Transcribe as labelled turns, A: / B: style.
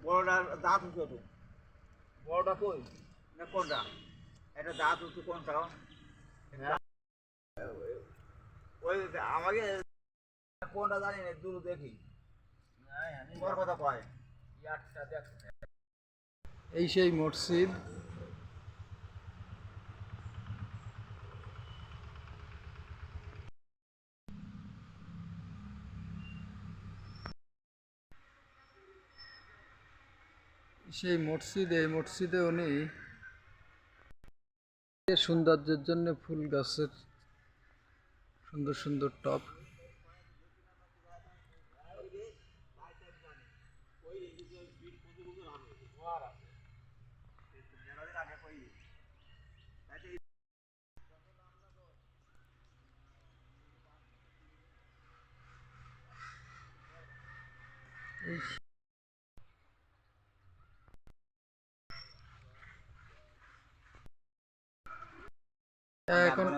A: বড়টা দাঁত উঁচু তো। বড়টা কই না কোনটা? এটা দাঁত উঁচু কোনটা? ওই আমাকে কোনটা জানি না, দূর দেখি তোর কথা কয়।
B: এই সেই মসজিদ। সেই মসজিদ, এই মসজিদে উনি সৌন্দর্যের জন্য ফুল গাছের সুন্দর সুন্দর টব। এখন